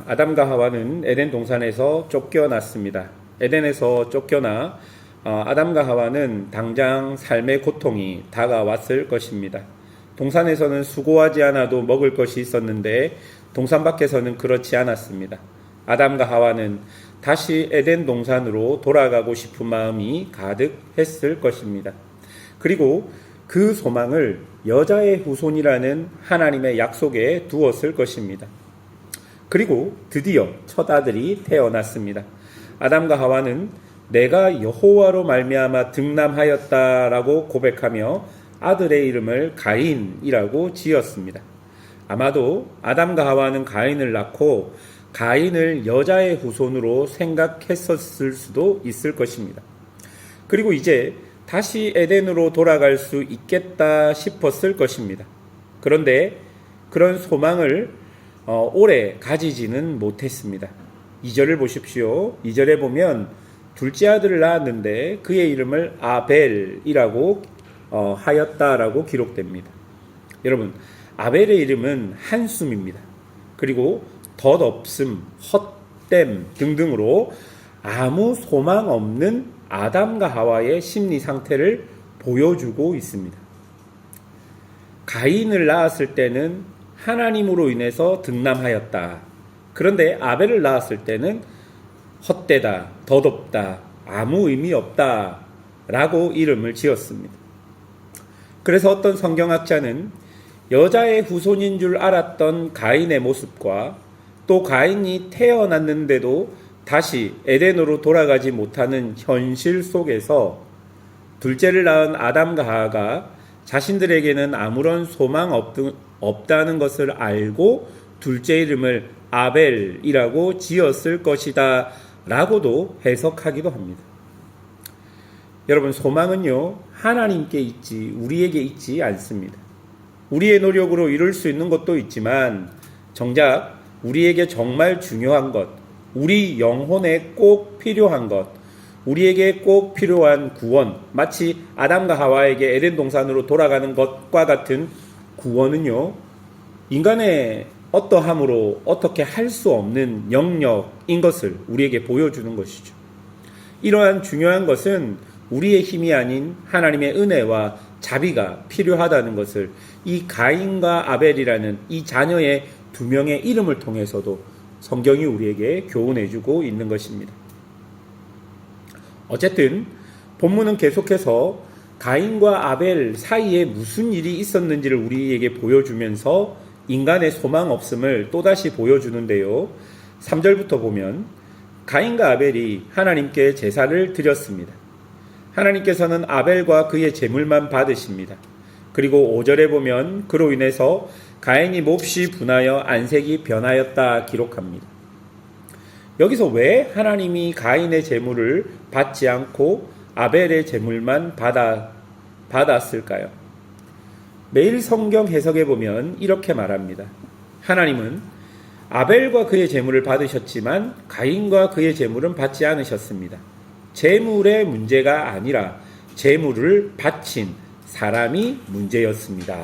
아담과 하와는 에덴 동산에서 쫓겨났습니다. 에덴에서 쫓겨나 아담과 하와는 당장 삶의 고통이 다가왔을 것입니다. 동산에서는 수고하지 않아도 먹을 것이 있었는데 동산 밖에서는 그렇지 않았습니다. 아담과 하와는 다시 에덴 동산으로 돌아가고 싶은 마음이 가득했을 것입니다. 그리고 그 소망을 여자의 후손이라는 하나님의 약속에 두었을 것입니다. 그리고 드디어 첫 아들이 태어났습니다. 아담과 하와는 내가 여호와로 말미암아 득남하였다라고 고백하며 아들의 이름을 가인이라고 지었습니다. 아마도 아담과 하와는 가인을 낳고 가인을 여자의 후손으로 생각했었을 수도 있을 것입니다. 그리고 이제 다시 에덴으로 돌아갈 수 있겠다 싶었을 것입니다. 그런데 그런 소망을 오래 가지지는 못했습니다. 2절을 보십시오. 2절에 보면 둘째 아들을 낳았는데 그의 이름을 아벨이라고 하였다라고 기록됩니다. 여러분, 아벨의 이름은 한숨입니다. 그리고 덧없음, 헛됨 등등으로 아무 소망 없는 아담과 하와의 심리 상태를 보여주고 있습니다. 가인을 낳았을 때는 하나님으로 인해서 득남하였다. 그런데 아벨을 낳았을 때는 헛되다, 덧없다, 아무 의미 없다 라고 이름을 지었습니다. 그래서 어떤 성경학자는 여자의 후손인 줄 알았던 가인의 모습과 또 가인이 태어났는데도 다시 에덴으로 돌아가지 못하는 현실 속에서 둘째를 낳은 아담과 하와가 자신들에게는 아무런 소망 없다는 것을 알고 둘째 이름을 아벨이라고 지었을 것이다 라고도 해석하기도 합니다. 여러분, 소망은요, 하나님께 있지 우리에게 있지 않습니다. 우리의 노력으로 이룰 수 있는 것도 있지만 정작 우리에게 정말 중요한 것, 우리 영혼에 꼭 필요한 것, 우리에게 꼭 필요한 구원, 마치 아담과 하와에게 에덴 동산으로 돌아가는 것과 같은 구원은요, 인간의 어떠함으로 어떻게 할 수 없는 영역인 것을 우리에게 보여주는 것이죠. 이러한 중요한 것은 우리의 힘이 아닌 하나님의 은혜와 자비가 필요하다는 것을 이 가인과 아벨이라는 이 자녀의 두 명의 이름을 통해서도 성경이 우리에게 교훈해주고 있는 것입니다. 어쨌든 본문은 계속해서 가인과 아벨 사이에 무슨 일이 있었는지를 우리에게 보여주면서 인간의 소망 없음을 또다시 보여주는데요. 3절부터 보면 가인과 아벨이 하나님께 제사를 드렸습니다. 하나님께서는 아벨과 그의 제물만 받으십니다. 그리고 5절에 보면 그로 인해서 가인이 몹시 분하여 안색이 변하였다 기록합니다. 여기서 왜 하나님이 가인의 제물을 받지 않고 아벨의 제물만 받았을까요? 매일 성경 해석에 보면 이렇게 말합니다. 하나님은 아벨과 그의 제물을 받으셨지만 가인과 그의 제물은 받지 않으셨습니다. 제물의 문제가 아니라 제물을 바친 사람이 문제였습니다.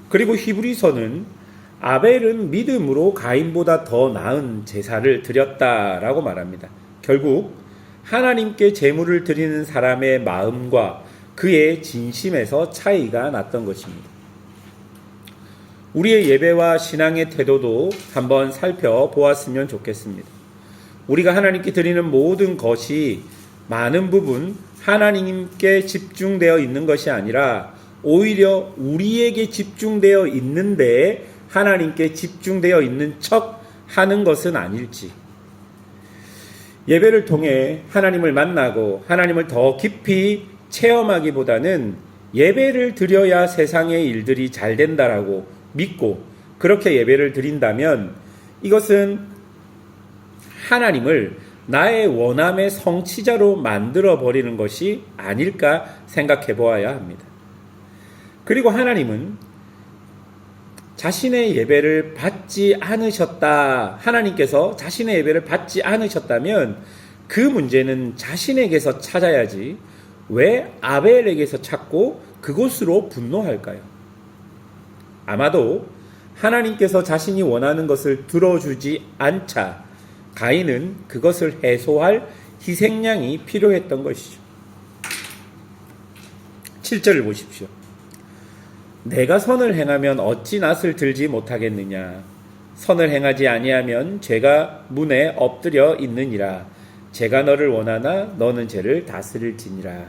그리고 히브리서는 아벨은 믿음으로 가인보다 더 나은 제사를 드렸다라고 말합니다. 결국 하나님께 제물을 드리는 사람의 마음과 그의 진심에서 차이가 났던 것입니다. 우리의 예배와 신앙의 태도도 한번 살펴보았으면 좋겠습니다. 우리가 하나님께 드리는 모든 것이 많은 부분 하나님께 집중되어 있는 것이 아니라 오히려 우리에게 집중되어 있는데 하나님께 집중되어 있는 척 하는 것은 아닐지, 예배를 통해 하나님을 만나고 하나님을 더 깊이 체험하기보다는 예배를 드려야 세상의 일들이 잘 된다라고 믿고 그렇게 예배를 드린다면 이것은 하나님을 나의 원함의 성취자로 만들어버리는 것이 아닐까 생각해 보아야 합니다. 그리고 하나님은 자신의 예배를 받지 않으셨다, 하나님께서 자신의 예배를 받지 않으셨다면 그 문제는 자신에게서 찾아야지 왜 아벨에게서 찾고 그곳으로 분노할까요? 아마도 하나님께서 자신이 원하는 것을 들어주지 않자 가인은 그것을 해소할 희생양이 필요했던 것이죠. 7절을 보십시오. 내가 선을 행하면 어찌 낯을 들지 못하겠느냐. 선을 행하지 아니하면 죄가 문에 엎드려 있느니라. 죄가 너를 원하나 너는 죄를 다스릴지니라.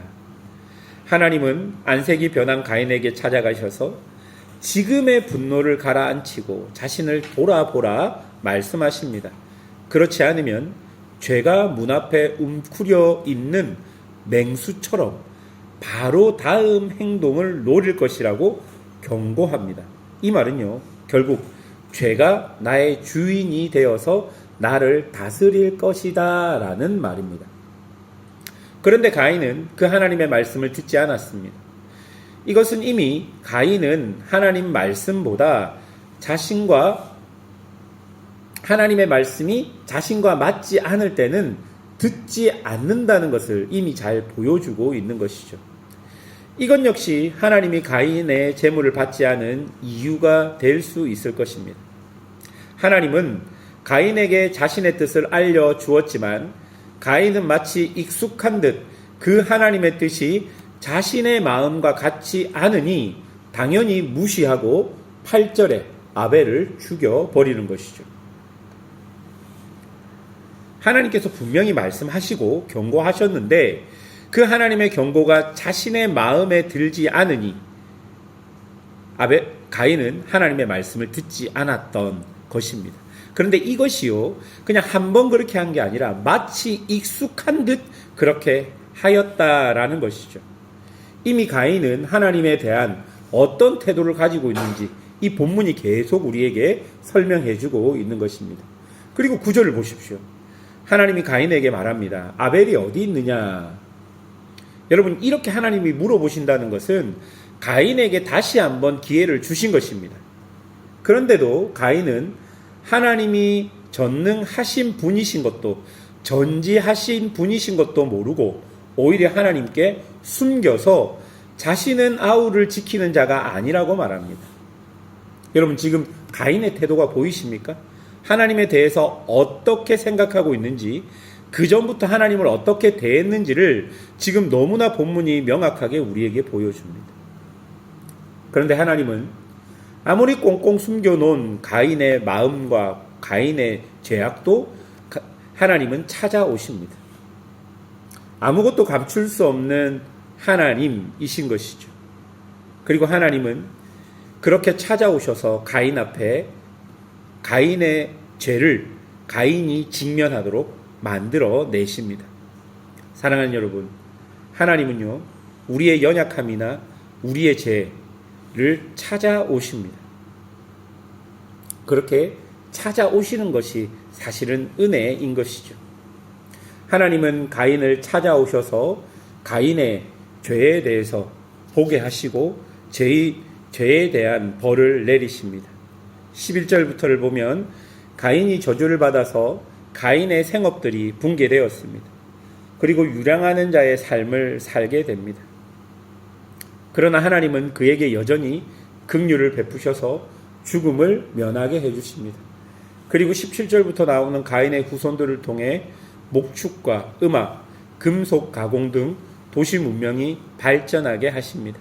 하나님은 안색이 변한 가인에게 찾아가셔서 지금의 분노를 가라앉히고 자신을 돌아보라 말씀하십니다. 그렇지 않으면 죄가 문 앞에 움크려 있는 맹수처럼 바로 다음 행동을 노릴 것이라고 경고합니다. 이 말은요, 결국 죄가 나의 주인이 되어서 나를 다스릴 것이다 라는 말입니다. 그런데 가인은 그 하나님의 말씀을 듣지 않았습니다. 이것은 이미 가인은 하나님 말씀보다 하나님의 말씀이 자신과 맞지 않을 때는 듣지 않는다는 것을 이미 잘 보여주고 있는 것이죠. 이것 역시 하나님이 가인의 재물을 받지 않은 이유가 될 수 있을 것입니다. 하나님은 가인에게 자신의 뜻을 알려주었지만 가인은 마치 익숙한 듯 그 하나님의 뜻이 자신의 마음과 같지 않으니 당연히 무시하고 8절에 아벨을 죽여버리는 것이죠. 하나님께서 분명히 말씀하시고 경고하셨는데 그 하나님의 경고가 자신의 마음에 들지 않으니 가인은 하나님의 말씀을 듣지 않았던 것입니다. 그런데 이것이요, 그냥 한번 그렇게 한 게 아니라 마치 익숙한 듯 그렇게 하였다라는 것이죠. 이미 가인은 하나님에 대한 어떤 태도를 가지고 있는지 이 본문이 계속 우리에게 설명해주고 있는 것입니다. 그리고 9절을 보십시오. 하나님이 가인에게 말합니다. 아벨이 어디 있느냐? 여러분, 이렇게 하나님이 물어보신다는 것은 가인에게 다시 한번 기회를 주신 것입니다. 그런데도 가인은 하나님이 전능하신 분이신 것도 전지하신 분이신 것도 모르고 오히려 하나님께 숨겨서 자신은 아우를 지키는 자가 아니라고 말합니다. 여러분, 지금 가인의 태도가 보이십니까? 하나님에 대해서 어떻게 생각하고 있는지, 그 전부터 하나님을 어떻게 대했는지를 지금 너무나 본문이 명확하게 우리에게 보여줍니다. 그런데 하나님은 아무리 꽁꽁 숨겨놓은 가인의 마음과 가인의 죄악도 하나님은 찾아오십니다. 아무것도 감출 수 없는 하나님이신 것이죠. 그리고 하나님은 그렇게 찾아오셔서 가인 앞에 가인의 죄를 가인이 직면하도록 만들어 내십니다. 사랑하는 여러분, 하나님은요, 우리의 연약함이나 우리의 죄를 찾아오십니다. 그렇게 찾아오시는 것이 사실은 은혜인 것이죠. 하나님은 가인을 찾아오셔서 가인의 죄에 대해서 보게 하시고 죄에 대한 벌을 내리십니다. 11절부터를 보면 가인이 저주를 받아서 가인의 생업들이 붕괴되었습니다. 그리고 유량하는 자의 삶을 살게 됩니다. 그러나 하나님은 그에게 여전히 긍휼을 베푸셔서 죽음을 면하게 해주십니다. 그리고 17절부터 나오는 가인의 후손들을 통해 목축과 음악, 금속 가공 등 도시 문명이 발전하게 하십니다.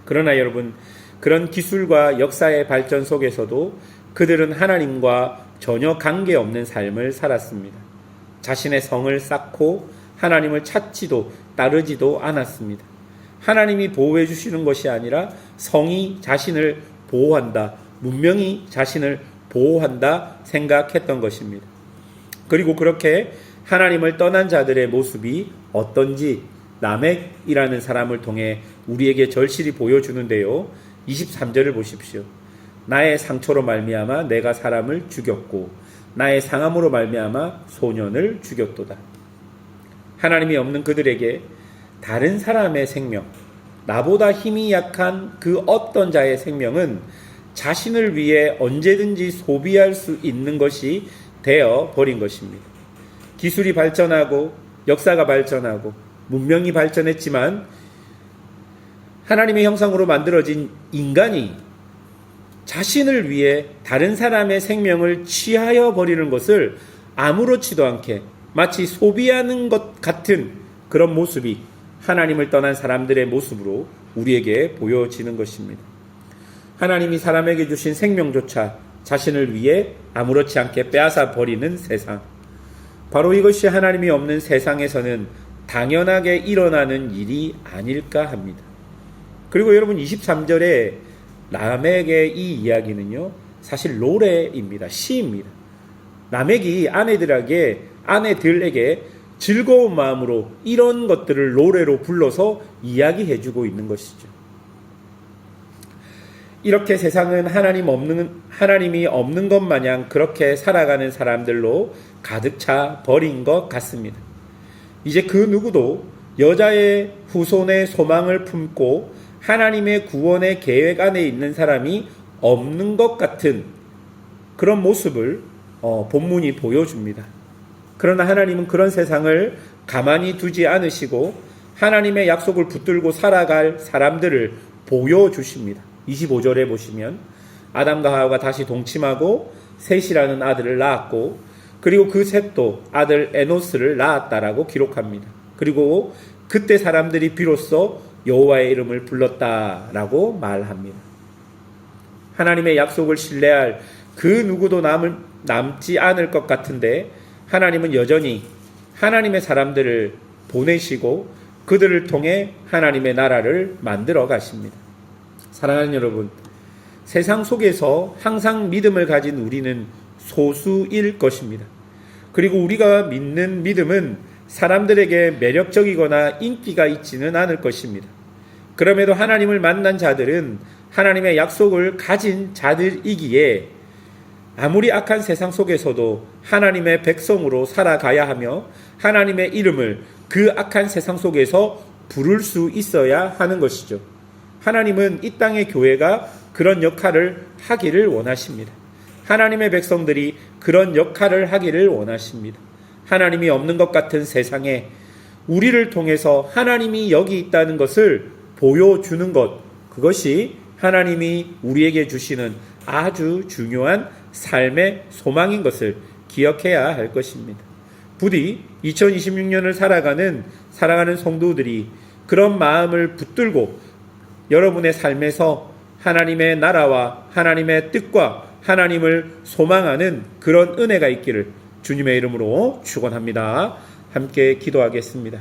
그러나 여러분, 그런 기술과 역사의 발전 속에서도 그들은 하나님과 전혀 관계없는 삶을 살았습니다. 자신의 성을 쌓고 하나님을 찾지도 따르지도 않았습니다. 하나님이 보호해 주시는 것이 아니라 성이 자신을 보호한다, 문명이 자신을 보호한다 생각했던 것입니다. 그리고 그렇게 하나님을 떠난 자들의 모습이 어떤지 라멕이라는 사람을 통해 우리에게 절실히 보여주는데요. 23절을 보십시오. 나의 상처로 말미암아 내가 사람을 죽였고 나의 상함으로 말미암아 소년을 죽였도다. 하나님이 없는 그들에게 다른 사람의 생명, 나보다 힘이 약한 그 어떤 자의 생명은 자신을 위해 언제든지 소비할 수 있는 것이 되어 버린 것입니다. 기술이 발전하고 역사가 발전하고 문명이 발전했지만 하나님의 형상으로 만들어진 인간이 자신을 위해 다른 사람의 생명을 취하여 버리는 것을 아무렇지도 않게 마치 소비하는 것 같은 그런 모습이 하나님을 떠난 사람들의 모습으로 우리에게 보여지는 것입니다. 하나님이 사람에게 주신 생명조차 자신을 위해 아무렇지 않게 빼앗아 버리는 세상. 바로 이것이 하나님이 없는 세상에서는 당연하게 일어나는 일이 아닐까 합니다. 그리고 여러분 23절에 라멕의 이 이야기는요, 사실 노래입니다. 시입니다. 라멕이 아내들에게 즐거운 마음으로 이런 것들을 노래로 불러서 이야기해주고 있는 것이죠. 이렇게 세상은 하나님이 없는 것 마냥 그렇게 살아가는 사람들로 가득 차 버린 것 같습니다. 이제 그 누구도 여자의 후손의 소망을 품고 하나님의 구원의 계획 안에 있는 사람이 없는 것 같은 그런 모습을 본문이 보여줍니다. 그러나 하나님은 그런 세상을 가만히 두지 않으시고 하나님의 약속을 붙들고 살아갈 사람들을 보여주십니다. 25절에 보시면 아담과 하와가 다시 동침하고 셋이라는 아들을 낳았고, 그리고 그 셋도 아들 에노스를 낳았다라고 기록합니다. 그리고 그때 사람들이 비로소 여호와의 이름을 불렀다라고 말합니다. 하나님의 약속을 신뢰할 그 누구도 남지 않을 것 같은데 하나님은 여전히 하나님의 사람들을 보내시고 그들을 통해 하나님의 나라를 만들어 가십니다. 사랑하는 여러분, 세상 속에서 항상 믿음을 가진 우리는 소수일 것입니다. 그리고 우리가 믿는 믿음은 사람들에게 매력적이거나 인기가 있지는 않을 것입니다. 그럼에도 하나님을 만난 자들은 하나님의 약속을 가진 자들이기에 아무리 악한 세상 속에서도 하나님의 백성으로 살아가야 하며 하나님의 이름을 그 악한 세상 속에서 부를 수 있어야 하는 것이죠. 하나님은 이 땅의 교회가 그런 역할을 하기를 원하십니다. 하나님의 백성들이 그런 역할을 하기를 원하십니다. 하나님이 없는 것 같은 세상에 우리를 통해서 하나님이 여기 있다는 것을 보여주는 것, 그것이 하나님이 우리에게 주시는 아주 중요한 삶의 소망인 것을 기억해야 할 것입니다. 부디 2026년을 살아가는 사랑하는 성도들이 그런 마음을 붙들고 여러분의 삶에서 하나님의 나라와 하나님의 뜻과 하나님을 소망하는 그런 은혜가 있기를 주님의 이름으로 축원합니다. 함께 기도하겠습니다.